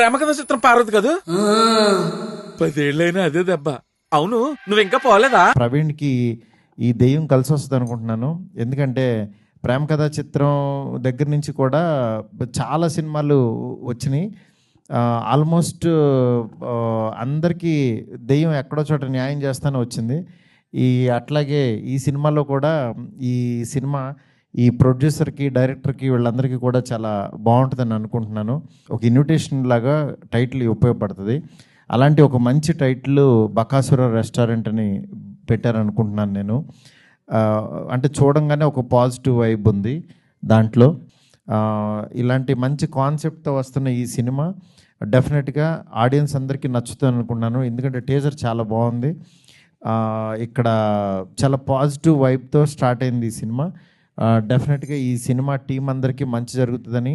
ప్రేమ కథ చిత్రం పార్వతి కదా, 10 ఏళ్ళైనా అదే దెబ్బ. అవును, నువ్వు ఇంకా పోలేదా? ప్రవీణ్కి ఈ దెయ్యం కలిసి వస్తుంది అనుకుంటున్నాను. ఎందుకంటే ప్రేమ కథా చిత్రం దగ్గర నుంచి కూడా చాలా సినిమాలు వచ్చినాయి. ఆల్మోస్ట్ అందరికీ దెయ్యం ఎక్కడో చోట న్యాయం చేస్తానే వచ్చింది. అట్లాగే ఈ సినిమాలో కూడా ఈ సినిమా ఈ ప్రొడ్యూసర్కి, డైరెక్టర్కి, వీళ్ళందరికీ కూడా చాలా బాగుంటుందని అనుకుంటున్నాను. ఒక ఇన్విటేషన్ లాగా టైటిల్ ఉపయోగపడుతుంది. అలాంటి ఒక మంచి టైటిల్ బకాసుర రెస్టారెంట్ అని పెట్టారనుకుంటున్నాను నేను. అంటే చూడంగానే ఒక పాజిటివ్ వైబ్ ఉంది దాంట్లో. ఇలాంటి మంచి కాన్సెప్ట్తో వస్తున్న ఈ సినిమా డెఫినెట్గా ఆడియన్స్ అందరికీ నచ్చుతుంది అనుకున్నాను. ఎందుకంటే టీజర్ చాలా బాగుంది. ఇక్కడ చాలా పాజిటివ్ వైబ్తో స్టార్ట్ అయింది ఈ సినిమా. డెఫినెట్గా ఈ సినిమా టీం అందరికీ మంచి జరుగుతుందని